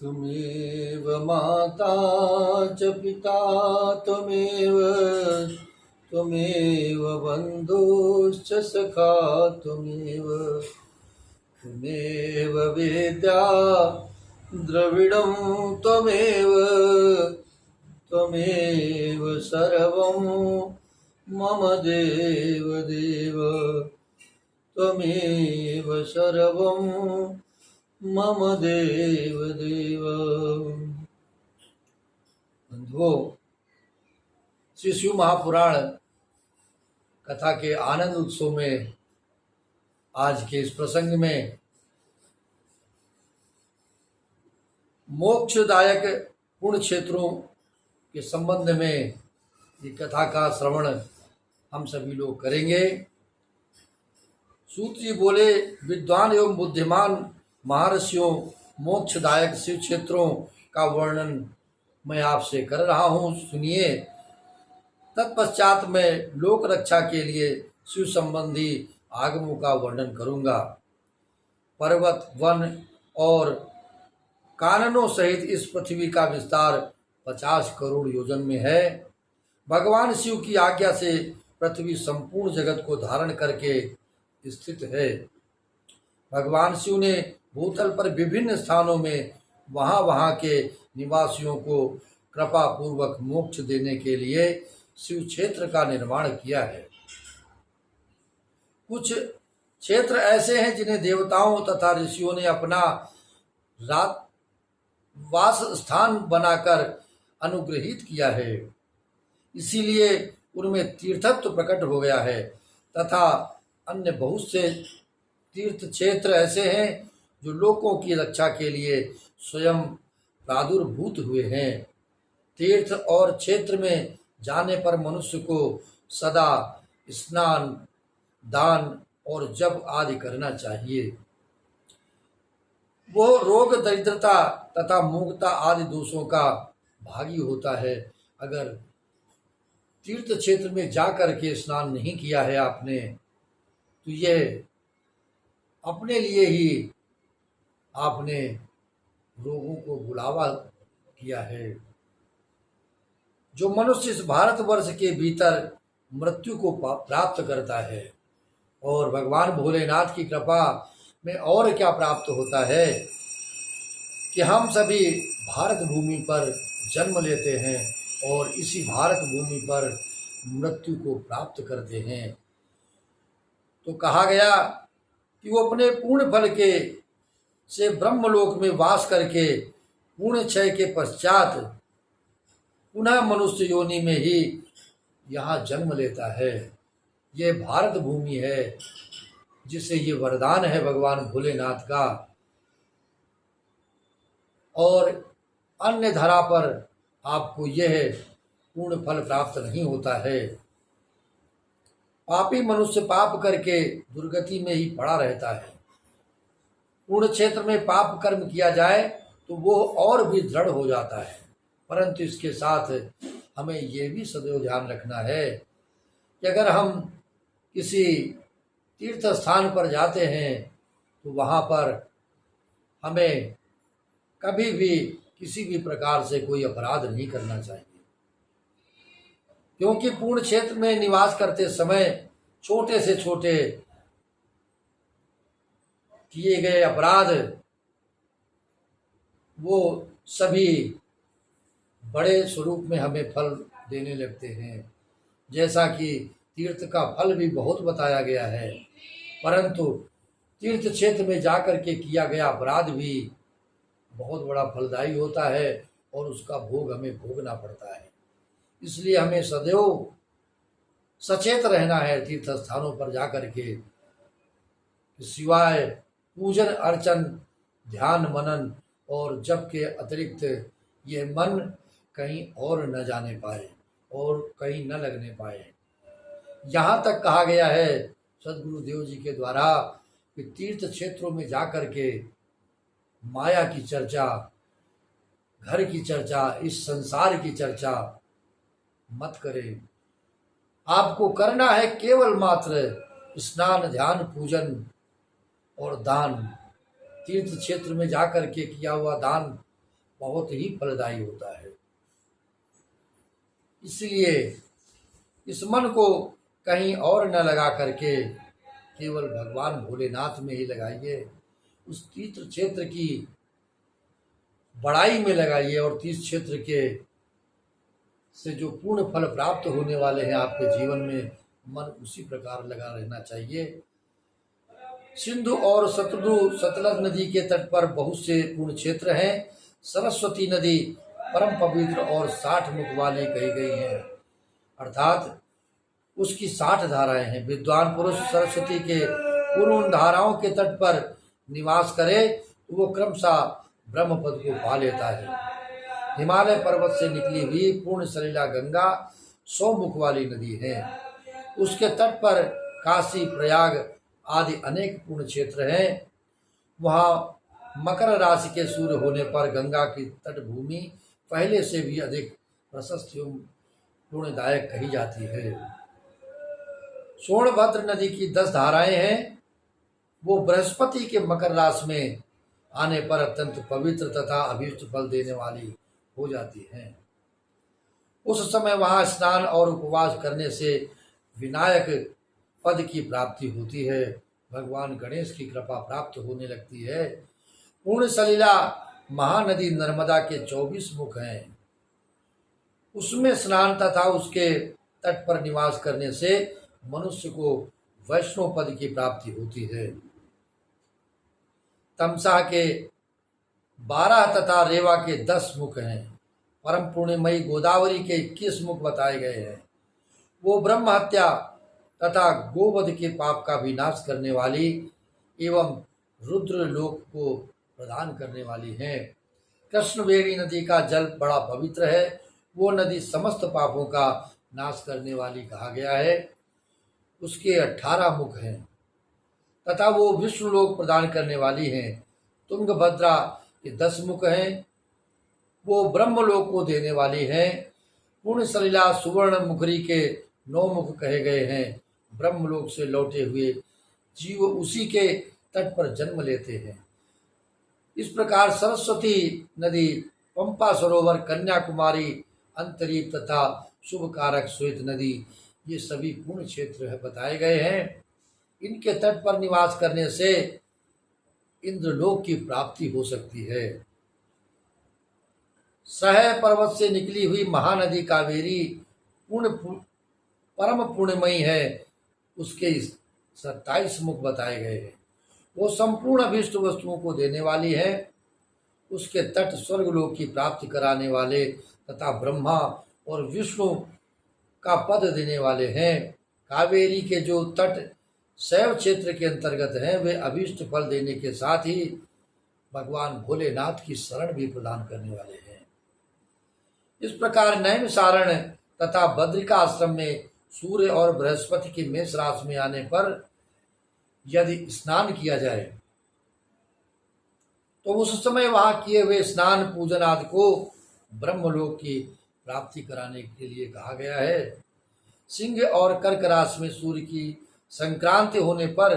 त्वमेव माता च पिता त्वमेव त्वमेव बन्धुश्च सखा त्वमेव त्वमेव वेद्या द्रविडं त्वमेव त्वमेव सर्वं मम देवदेव त्वमेव सर्वं मम देवदेव। बंधुओं, श्री शिव महापुराण कथा के आनंद उत्सव में आज के इस प्रसंग में मोक्षदायक पुण्य क्षेत्रों के संबंध में ये कथा का श्रवण हम सभी लोग करेंगे। सूत जी बोले, विद्वान एवं बुद्धिमान महर्षियों मोक्षदायक शिव क्षेत्रों का वर्णन मैं आपसे कर रहा हूँ, सुनिए। तत्पश्चात मैं लोक रक्षा के लिए शिव संबंधी आगमों का वर्णन करूँगा। पर्वत, वन और काननों सहित इस पृथ्वी का विस्तार 50 करोड़ योजन में है। भगवान शिव की आज्ञा से पृथ्वी संपूर्ण जगत को धारण करके स्थित है। भगवान शिव ने भूतल पर विभिन्न स्थानों में वहाँ के निवासियों को कृपा पूर्वक मोक्ष देने के लिए शिव क्षेत्र का निर्माण किया है। कुछ क्षेत्र ऐसे हैं जिन्हें देवताओं तथा ऋषियों ने अपना वास स्थान बनाकर अनुग्रहित किया है, इसीलिए उनमें तीर्थत्व प्रकट हो गया है। तथा अन्य बहुत से तीर्थ क्षेत्र ऐसे हैं जो लोगों की रक्षा के लिए स्वयं प्रादुर्भूत हुए हैं। तीर्थ और क्षेत्र में जाने पर मनुष्य को सदा स्नान, दान और जप आदि करना चाहिए। वो रोग, दरिद्रता तथा मूर्खता आदि दोषों का भागी होता है। अगर तीर्थ क्षेत्र में जाकर के स्नान नहीं किया है आपने, तो यह अपने लिए ही आपने रोगों को बुलावा किया है। जो मनुष्य इस भारतवर्ष के भीतर मृत्यु को प्राप्त करता है और भगवान भोलेनाथ की कृपा में और क्या प्राप्त होता है कि हम सभी भारत भूमि पर जन्म लेते हैं और इसी भारत भूमि पर मृत्यु को प्राप्त करते हैं। तो कहा गया कि वो अपने पूर्ण फल के से ब्रह्मलोक में वास करके पूर्ण क्षय के पश्चात पुनः मनुष्य योनि में ही यहाँ जन्म लेता है। ये भारत भूमि है जिसे ये वरदान है भगवान भोलेनाथ का, और अन्य धरा पर आपको यह पूर्ण फल प्राप्त नहीं होता है। पापी मनुष्य पाप करके दुर्गति में ही पड़ा रहता है। पूर्ण क्षेत्र में पाप कर्म किया जाए तो वो और भी दृढ़ हो जाता है, परंतु इसके साथ हमें ये भी सदैव ध्यान रखना है कि अगर हम किसी तीर्थ स्थान पर जाते हैं तो वहाँ पर हमें कभी भी किसी भी प्रकार से कोई अपराध नहीं करना चाहिए, क्योंकि पूर्ण क्षेत्र में निवास करते समय छोटे से छोटे किए गए अपराध वो सभी बड़े स्वरूप में हमें फल देने लगते हैं। जैसा कि तीर्थ का फल भी बहुत बताया गया है, परंतु तीर्थ क्षेत्र में जाकर के किया गया अपराध भी बहुत बड़ा फलदायी होता है और उसका भोग हमें भोगना पड़ता है। इसलिए हमें सदैव सचेत रहना है तीर्थ स्थानों पर जाकर के, सिवाय पूजन अर्चन, ध्यान, मनन और जप के अतिरिक्त ये मन कहीं और न जाने पाए और कहीं न लगने पाए। यहाँ तक कहा गया है सदगुरु देव जी के द्वारा कि तीर्थ क्षेत्रों में जाकर के माया की चर्चा, घर की चर्चा, इस संसार की चर्चा मत करें। आपको करना है केवल मात्र स्नान, ध्यान, पूजन और दान। तीर्थ क्षेत्र में जाकर के किया हुआ दान बहुत ही फलदायी होता है। इसलिए इस मन को कहीं और न लगा करके केवल भगवान भोलेनाथ में ही लगाइए, उस तीर्थ क्षेत्र की बड़ाई में लगाइए, और तीर्थ क्षेत्र के से जो पूर्ण फल प्राप्त होने वाले हैं आपके जीवन में, मन उसी प्रकार लगा रहना चाहिए। सिंधु और सतलज नदी के तट पर बहुत से पूर्ण क्षेत्र हैं। सरस्वती नदी परम पवित्र और 60 मुख वाली कही गई है, अर्थात उसकी 60 धाराएं हैं। विद्वान पुरुष सरस्वती के उन धाराओं के तट पर निवास करे तो वो क्रमशः ब्रह्म पद को पा लेता है। हिमालय पर्वत से निकली हुई पूर्ण सलिला गंगा 100 मुख वाली नदी है। उसके तट पर काशी, प्रयाग आदि अनेक पूर्ण क्षेत्र हैं। वहाँ मकर राशि के सूर्य होने पर गंगा की तटभूमि पहले से भी अधिक प्रशस्त एवं पुण्यदायक कही जाती है। सोनभद्र नदी की 10 धाराएं हैं। वो बृहस्पति के मकर राशि में आने पर अत्यंत पवित्र तथा अभीष्ट फल देने वाली हो जाती हैं। उस समय वहां स्नान और उपवास करने से विनायक पद की प्राप्ति होती है। भगवान गणेश की कृपा प्राप्त होने लगती है। पूर्ण सलिला महानदी नर्मदा के 24 मुख हैं। उसमें स्नान तथा उसके तट पर निवास करने से मनुष्य को वैष्णव पद की प्राप्ति होती है। तमसा के 12 तथा रेवा के 10 मुख हैं। परम पुण्यमयी गोदावरी के 21 मुख बताए गए हैं। वो ब्रह्म हत्या तथा गोवध के पाप का विनाश करने वाली एवं रुद्र लोक को प्रदान करने वाली हैं। कृष्णवेणी नदी का जल बड़ा पवित्र है। वो नदी समस्त पापों का नाश करने वाली कहा गया है। उसके 18 मुख हैं तथा वो विष्णु लोक प्रदान करने वाली हैं। तुंगभद्रा के 10 मुख हैं। वो ब्रह्मलोक को देने वाली हैं। पूर्ण सलिला सुवर्ण मुखरी के 9 मुख कहे गए हैं। ब्रह्मलोक से लौटे हुए जीव उसी के तट पर जन्म लेते हैं। इस प्रकार सरस्वती नदी, पंपा सरोवर, कन्याकुमारी, अंतरीप तथा शुभ कारक श्वेत नदी, ये सभी पूर्ण क्षेत्र है बताए गए हैं। इनके तट पर निवास करने से इंद्रलोक की प्राप्ति हो सकती है। सह पर्वत से निकली हुई महानदी कावेरी परम पुण्यमयी है। उसके 27 मुख बताए गए हैं। वो संपूर्ण अभीष्ट वस्तुओं को देने वाली है। उसके तट स्वर्गलोक की प्राप्ति कराने वाले तथा ब्रह्मा और विष्णु का पद देने वाले हैं। कावेरी के जो तट शैव क्षेत्र के अंतर्गत हैं, वे अभीष्ट फल देने के साथ ही भगवान भोलेनाथ की शरण भी प्रदान करने वाले हैं। इस प्रकार नैमिषारण्य तथा बद्रिका आश्रम में सूर्य और बृहस्पति के मेष राशि में आने पर यदि स्नान किया जाए तो उस समय वहां किए हुए स्नान पूजन आदि को ब्रह्मलोक की प्राप्ति कराने के लिए कहा गया है। सिंह और कर्क राशि में सूर्य की संक्रांति होने पर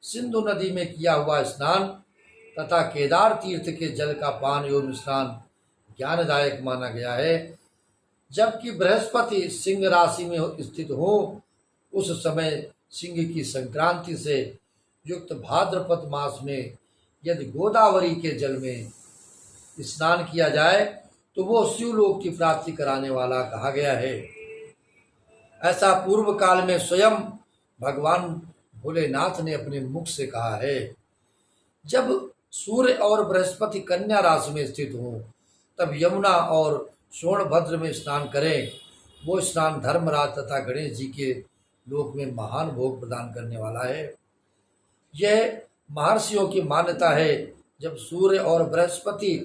सिंधु नदी में किया हुआ स्नान तथा केदार तीर्थ के जल का पान एवं स्नान ज्ञानदायक माना गया है। जबकि बृहस्पति सिंह राशि में स्थित हो, उस समय सिंह की संक्रांति से युक्त भाद्रपद मास में यदि गोदावरी के जल में स्नान किया जाए तो वो शिवलोक की प्राप्ति कराने वाला कहा गया है। ऐसा पूर्व काल में स्वयं भगवान भोलेनाथ ने अपने मुख से कहा है। जब सूर्य और बृहस्पति कन्या राशि में स्थित हों तब यमुना और सोनभद्र में स्नान करें। वो स्नान धर्मराज तथा गणेश जी के लोक में महान भोग प्रदान करने वाला है। यह महर्षियों की मान्यता है। जब सूर्य और बृहस्पति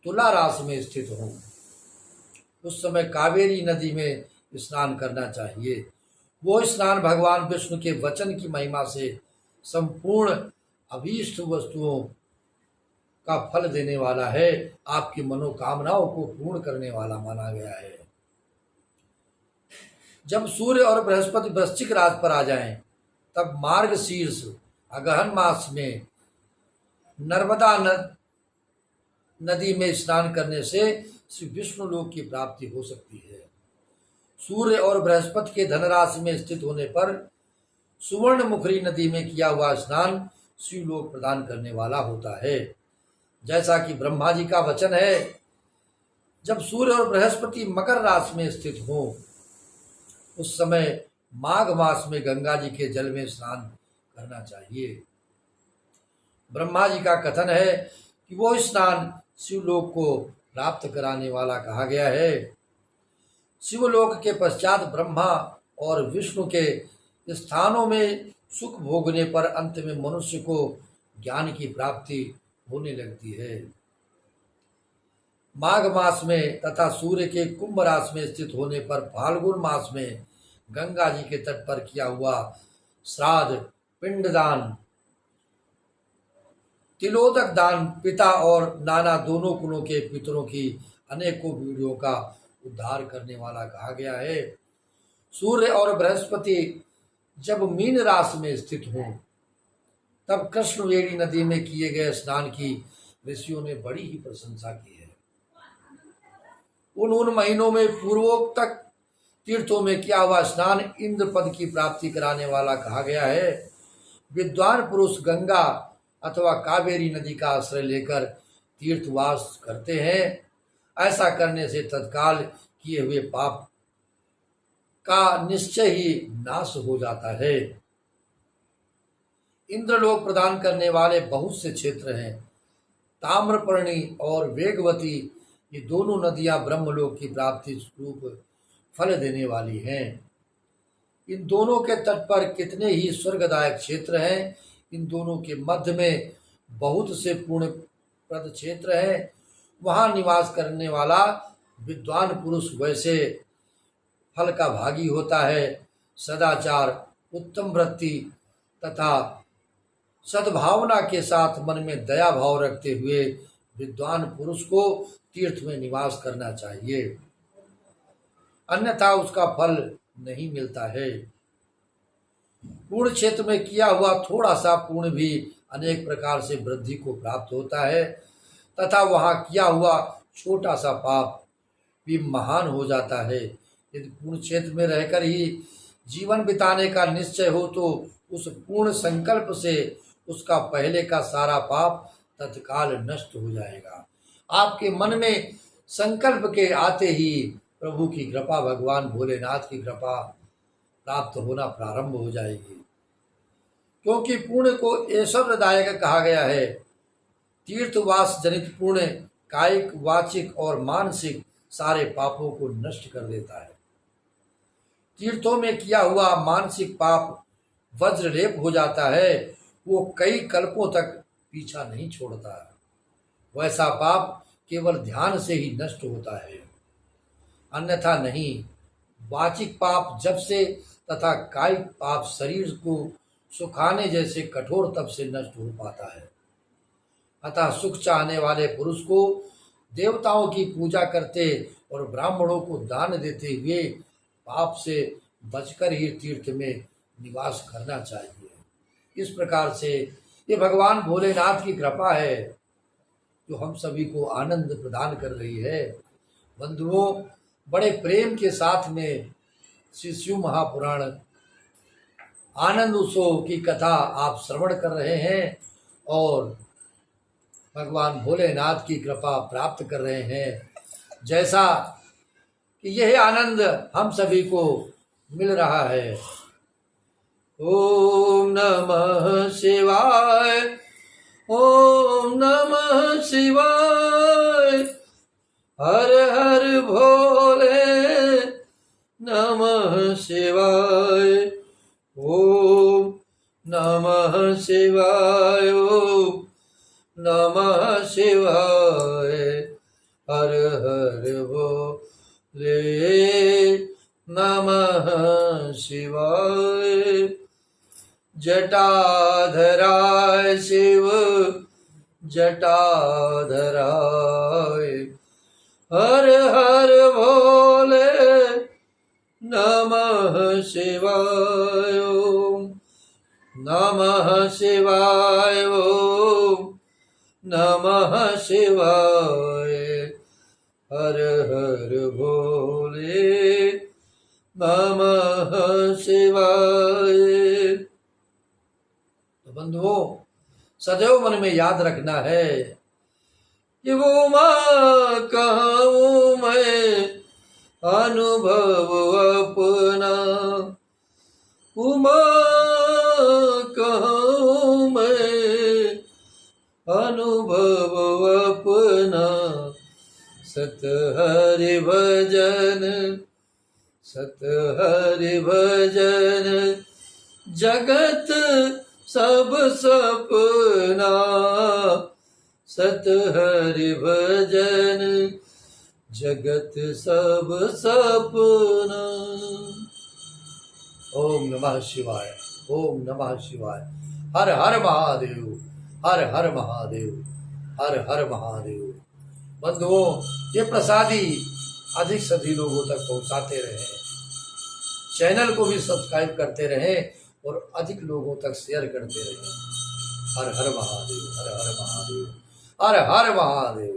तुला राशि में स्थित हों उस समय कावेरी नदी में स्नान करना चाहिए। वो स्नान भगवान विष्णु के वचन की महिमा से संपूर्ण अभीष्ट वस्तुओं का फल देने वाला है। आपकी मनोकामनाओं को पूर्ण करने वाला माना गया है। जब सूर्य और बृहस्पति वृश्चिक राशि पर आ जाएं, तब मार्गशीर्ष अगहन मास में नदी में स्नान करने से श्री विष्णु लोक की प्राप्ति हो सकती है। सूर्य और बृहस्पति के धनराशि में स्थित होने पर सुवर्ण मुखरी नदी में किया हुआ स्नान शिवलोक प्रदान करने वाला होता है। जैसा कि ब्रह्मा जी का वचन है, जब सूर्य और बृहस्पति मकर राशि में स्थित हो उस समय माघ मास में गंगा जी के जल में स्नान करना चाहिए। ब्रह्मा जी का कथन है कि वो स्नान शिवलोक को प्राप्त कराने वाला कहा गया है। शिवलोक के पश्चात ब्रह्मा और विष्णु के स्थानों में सुख भोगने पर अंत में मनुष्य को ज्ञान की प्राप्ति होने लगती है। माघ मास में तथा सूर्य के कुंभ राशि में स्थित होने पर फाल्गुन मास में गंगा जी के तट पर किया हुआ श्राद्ध, पिंडदान, तिलोदक दान पिता और नाना दोनों कुलों के पितरों की अनेकों पीढ़ियों का उद्धार करने वाला कहा गया है। सूर्य और बृहस्पति जब मीन राशि में स्थित हों तब कृष्णवेणी नदी में किए गए स्नान की ऋषियों ने बड़ी ही प्रशंसा की है। उन महीनों में पूर्वोक्त तीर्थों में किया हुआ स्नान इंद्र पद की प्राप्ति कराने वाला कहा गया है। विद्वान पुरुष गंगा अथवा कावेरी नदी का आश्रय लेकर तीर्थवास करते हैं। ऐसा करने से तत्काल किए हुए पाप का निश्चय ही नाश हो जाता है। इंद्रलोक प्रदान करने वाले बहुत से क्षेत्र हैं। ताम्रपर्णी और वेगवती ये दोनों नदियां ब्रह्मलोक की प्राप्ति स्वरूप फल देने वाली हैं। इन दोनों के तट पर कितने ही स्वर्गदायक क्षेत्र हैं। इन दोनों के मध्य में बहुत से पुण्य प्रद क्षेत्र हैं। वहां निवास करने वाला विद्वान पुरुष वैसे फल का भागी होता है। सदाचार, उत्तम वृत्ति तथा सद्भावना के साथ मन में दया भाव रखते हुए विद्वान पुरुष को तीर्थ में निवास करना चाहिए, अन्यथा उसका फल नहीं मिलता है। पूर्ण क्षेत्र में किया हुआ थोड़ा सा पुण्य भी अनेक प्रकार से वृद्धि को प्राप्त होता है तथा वहां किया हुआ छोटा सा पाप भी महान हो जाता है। यदि पूर्ण क्षेत्र में रहकर ही जीवन बिताने का निश्चय हो तो उस पूर्ण संकल्प से उसका पहले का सारा पाप तत्काल नष्ट हो जाएगा। आपके मन में संकल्प के आते ही प्रभु की कृपा, भगवान भोलेनाथ की कृपा प्राप्त होना प्रारंभ हो जाएगी, क्योंकि पुण्य को ऐश्वर्यदायक कहा गया है। तीर्थवास जनित पुण्य कायिक, वाचिक और मानसिक सारे पापों को नष्ट कर देता है। तीर्थों में किया हुआ मानसिक पाप वज्रलेप हो जाता है, वो कई कल्पों तक पीछा नहीं छोड़ता है। वैसा पाप केवल ध्यान से ही नष्ट होता है, अन्यथा नहीं। वाचिक पाप जब से तथा कायिक पाप शरीर को सुखाने जैसे कठोर तप से नष्ट हो पाता है। अतः सुख चाहने वाले पुरुष को देवताओं की पूजा करते और ब्राह्मणों को दान देते हुए पाप से बचकर ही तीर्थ में निवास करना चाहिए। इस प्रकार से ये भगवान भोलेनाथ की कृपा है जो हम सभी को आनंद प्रदान कर रही है। बंधुओं, बड़े प्रेम के साथ में श्री शिव महापुराण आनंद उत्सव की कथा आप श्रवण कर रहे हैं और भगवान भोलेनाथ की कृपा प्राप्त कर रहे हैं। जैसा कि यह आनंद हम सभी को मिल रहा है। ओम नमः शिवाय, ओम नमः शिवाय, हर हर भोले नमः शिवाय, ओम नमः शिवाय, ओम नमः शिवाय, हर हर भोले नमः शिवाय। जटाधराय शिव जटाधराय, हर हर भोले नमः शिवाय, ओम नमः शिवाय, ओम नमः शिवाय, हर हर भोले नमः शिवाय। तो बंधुओं, सदैव मन में याद रखना है कि वो माँ कहूँ मैं अनुभव अपना, उमा कहूँ मैं अनुभव अपना। सत हरि भजन, सत हरि भजन, जगत सब सपना। सत हरि भजन, जगत सब सपना। ओम नमः शिवाय, ओम नमः शिवाय। हर हर महादेव, हर हर महादेव, हर हर महादेव। बंधुओं, ये प्रसादी अधिक से अधिक लोगों तक पहुंचाते रहें, चैनल को भी सब्सक्राइब करते रहें और अधिक लोगों तक शेयर करते रहें। हर हर महादेव, हर हर महादेव, हर हर महादेव।